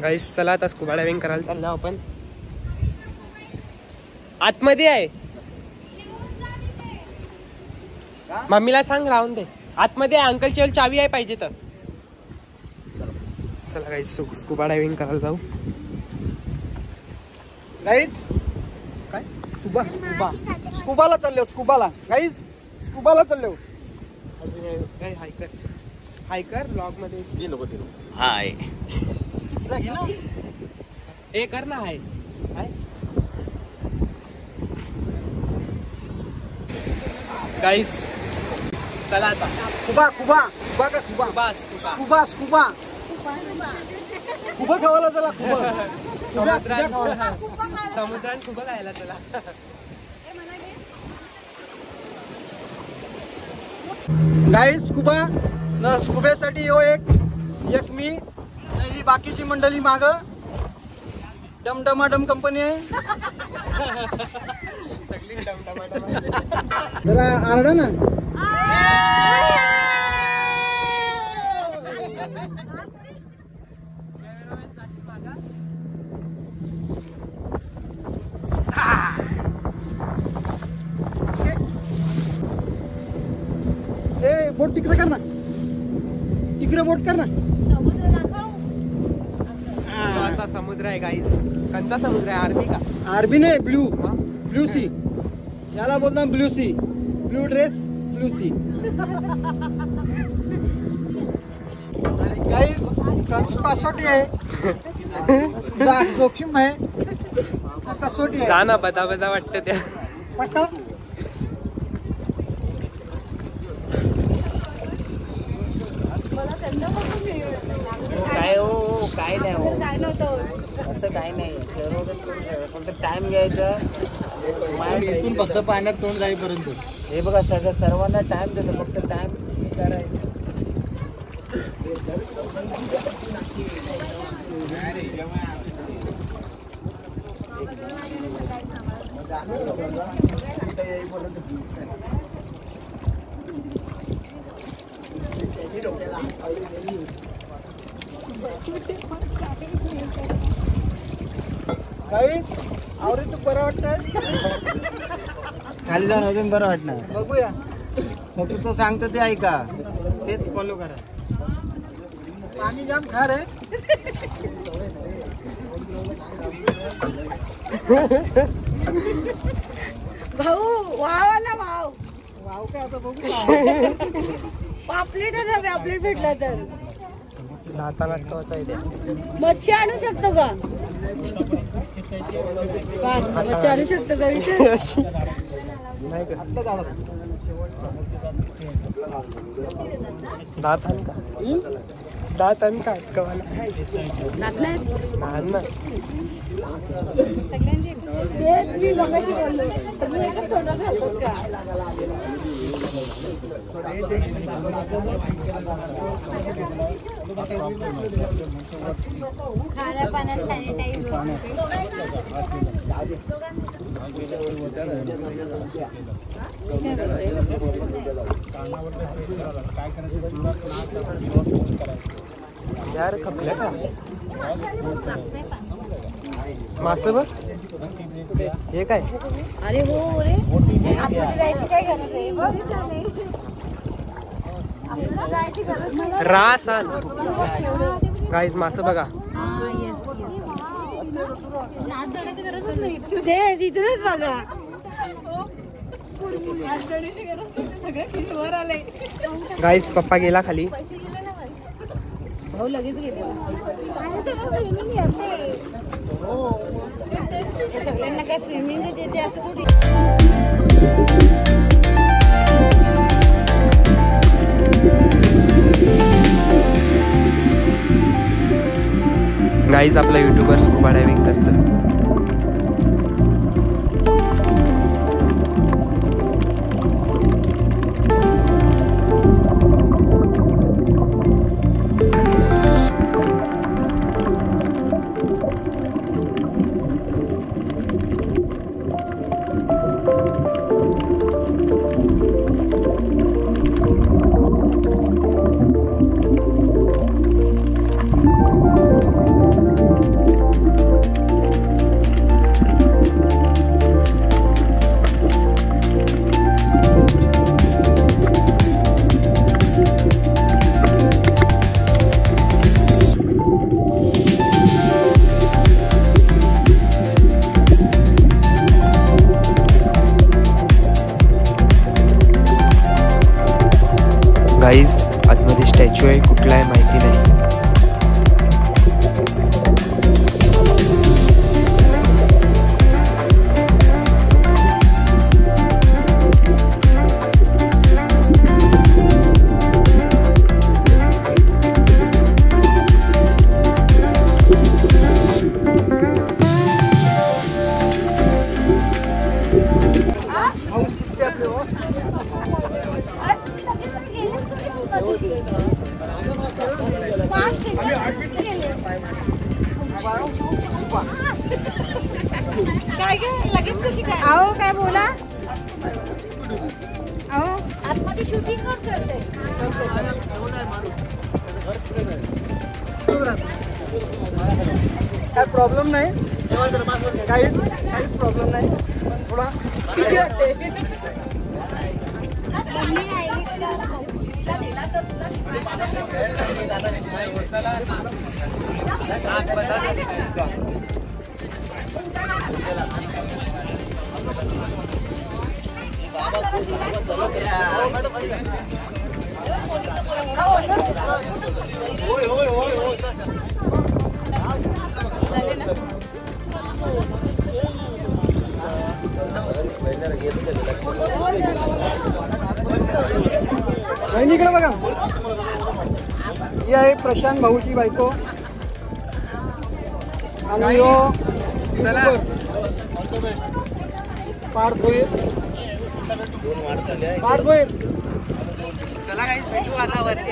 गाईस चला आता scuba diving करायला चाललो आपण. आतमध्ये आहे. मम्मीला सांग राहून दे. आतमध्ये अंकलची चावी आहे पाहिजे तर. चला गाईस स्कुबा डायव्हिंग करायला जाऊ. गाईज काय स्कुबाला चाललो. स्कुबाला गाईज स्कुबाला चाललो. अजून काय हायकर ब्लॉग मध्ये हाय हे कर ना. हाय गाईस चला आता. कुबा कुबा कुबा का कुबा स्कुबा स्कुबा कुबा खावायला चला. कुबा समुद्रात खूप खायला चला. गाईज स्कुबा न स्कुब्यासाठी यो एक मी ही बाकीची मंडळी माग. डमडमाडम कंपनी आहे. सगळी डमडमाडम. जरा आरडा ना. ए बोट तिकडे कर ना. तिकडे बोट कर ना. असा समुद्र आहे गाईस. कंचा समुद्र आहे. आरबी का? आरबी नाही. Blue sea. याला बोलतात blue sea. Blue dress blue sea. काही कसोटी आहे. जोखीम आहे. कसोटी आहे. जा ना. बदा वाटत त्या. पक्का काय हो काय नाही हो. असं काय नाही. फक्त टाइम घ्यायचा. इथून फक्त पाण्यात तोंड जाईपर्यंत. हे बघा सर्वांना टाइम देतो. फक्त टाइम करायचं. काही आवडीत बरं वाटत. खाली जाऊन अजून बरं वाटणार. बघूया. फक्त तो सांगतो ते ऐका. तेच फॉलो करा. पाणी जाम खार आहे. भाऊ वाव ना वाव. वाव काय आता बघू. पापलेट पापलेट भेटला तर नाताला टोचा आहे. मच्छी आणू शकतो का? मच्छी आणू शकतो का? विषय नाही का? दातान का? दातान का अटकवाला लहान ना. तेच मी बघायची बोललो. तुम्ही एकच तोंडात घालतात का? खाऱ्या पाण्यात सॅनिटाईज यार खपल्या का मास बघ. हे काय? अरे हो रे. आपल्याला जायची काय गरज आहे. आपल्याला जायची गरज नाही. रास गाईज मास बघा. ते तिथूनच बघा. गाईज पप्पा गेला खाली. भाऊ लगेच गेले. सगळ्यांना काय स्विमिंग येते असं थोडी. गाईज आपला युट्यूबर स्कुबा डायव्हिंग करतं. गाईज आतमध्ये स्टॅच्यू आहे, कुठला आहे माहिती नाही. काय लगेच कशी काय अहो काय बोला अहो आतमध्ये शूटिंग करते काय प्रॉब्लेम नाही, काहीच प्रॉब्लेम नाही. पण थोडा बहिणीकडे बघा, ही आहे प्रशांत भाऊची बायको आणि पार्थ भोईर.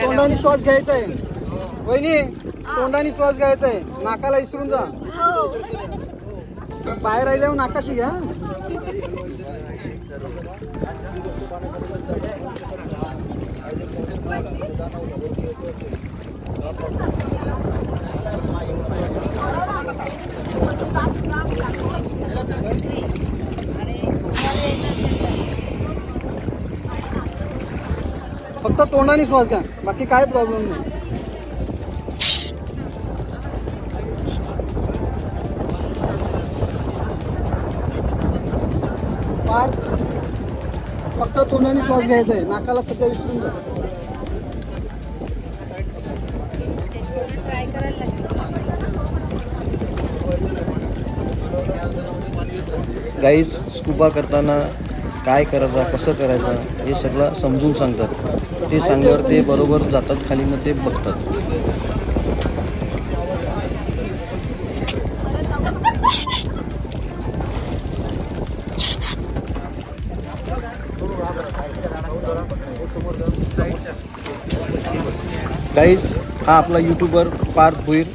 तोंडाने श्वास घ्यायचा आहे वहिनी, तोंडाने श्वास घ्यायचा आहे, नाकाला विसरून जा. बाहेर राहिल्यावर नाकाशी घ्या. फक्त तोंडाने श्वास घ्या, बाकी काय प्रॉब्लेम नाही. फक्त तोंडाने श्वास घ्यायचा आहे, नाकाला सध्या विसरून जा. गाईज स्कुबा करताना काय करायचं, कसं करायचं हे सगळं समजून सांगतात. ते सांगल्यावर ते बरोबर जातात खाली, मग ते बघतात. गाईज हा आपला यूट्यूबर पार्थ भोईर.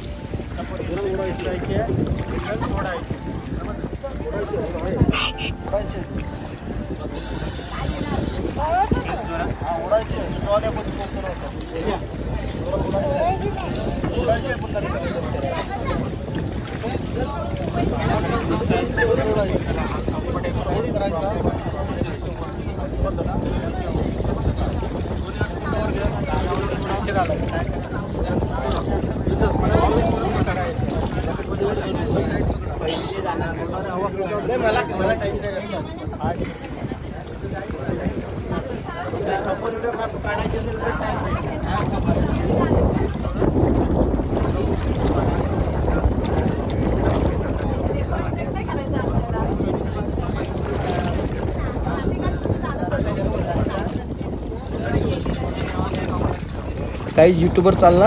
काही यूट्यूबर चालना.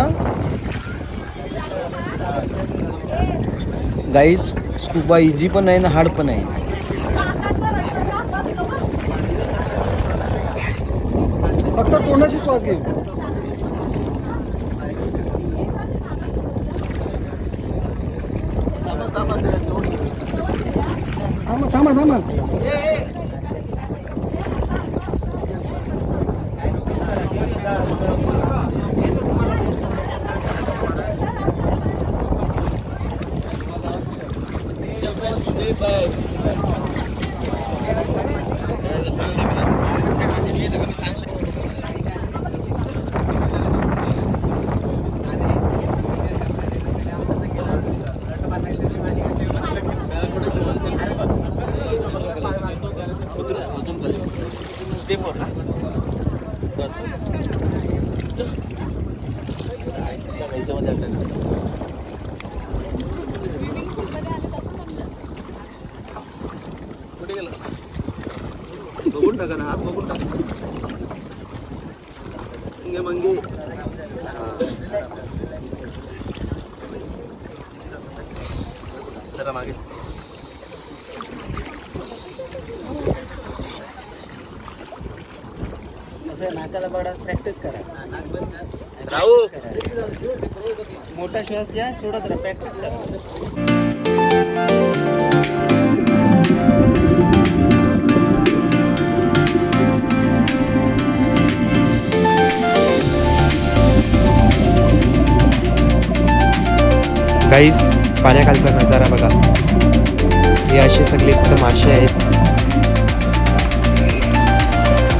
गाईज स्कुबा इझी पण आहे ना हार्ड पण आहे. फक्त तोंडाशी श्वास घे. थांबा थांबा. पाण्यामध्ये टाका. बघून टाका ना, हात बघून टाका. मंगे जरा मागे. नाकाला बडा प्रॅक्टिस करा. राहू मोठा श्वास घ्या, सोडत राहा, प्रॅक्टिस करा. गाईस, पाण्याखालचा नजारा बघा. हे असे सगळे इथं मासे आहेत.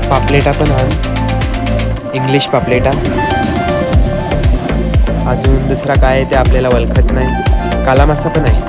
पापलेटा पण आहे, इंग्लिश पापलेटा. अजून दुसरा काय आहे ते आपल्याला ओळखत नाही. काला मासा पण आहे.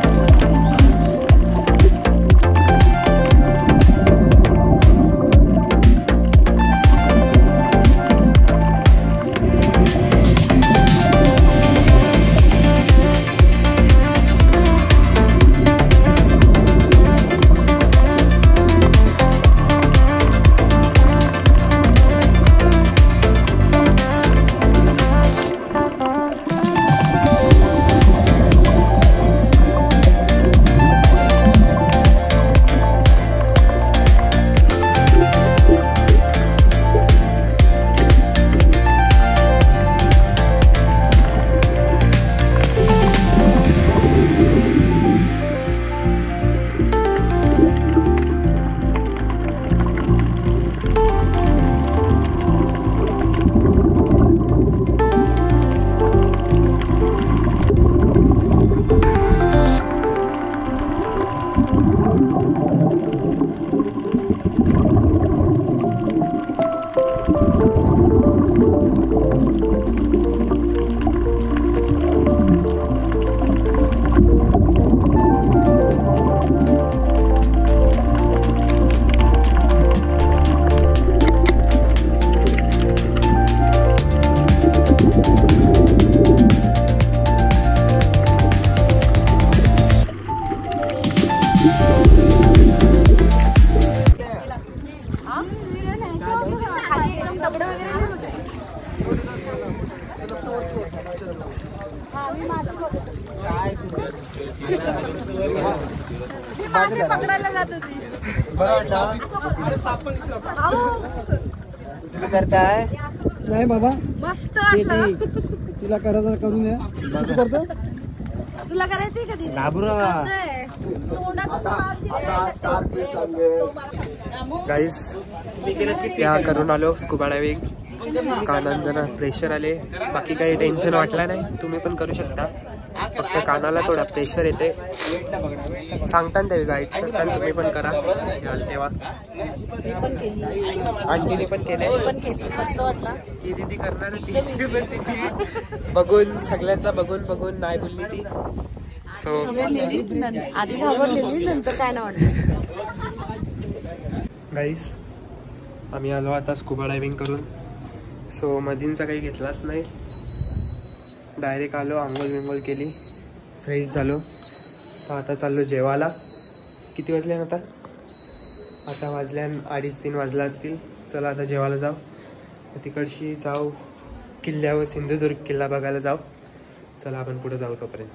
पकडायला जात होती. तुम्ही करताय नाही बाबा, मस्त वाटलं. तिला करायचं करून या. तू करतो? तुला करायचंय कधी? घाबरू कसं आहे? तोंडातून आवाज दिलाय. गाईस, त्या करून आलो स्कुबा डायव्हिंग. कानात जरा प्रेशर आले, बाकी काही टेन्शन वाटलं नाही. तुम्ही पण करू शकता, फक्त कानाला थोडा प्रेशर येते. सांगता ना ते गाईड करताना तुम्ही पण करा याल तेव्हा. आंटीने पण केले. मस्त वाटला. ती दिदी करणार होती, बघून सगळ्यांचा बघून नाही बोलली ती. सो आधी घाबरलेली, नंतर काय नाही वाटलं. गाईस, आम्ही आलो आता स्कुबा डायव्हिंग करून. सो मधींचा काही घेतलाच नाही, डायरेक्ट आलो, आंघोळ बिंघोळ केली, फ्रेश झालो. तर आता चाललो जेवायला. किती वाजले ना आता वाजल्यान 2:30-3 वाजला असतील. चला आता जेवायला जाऊ. तिकडशी जाऊ किल्ल्यावर, सिंधुदुर्ग किल्ला बघायला जाऊ. चला आपण पुढे जाऊ तोपर्यंत.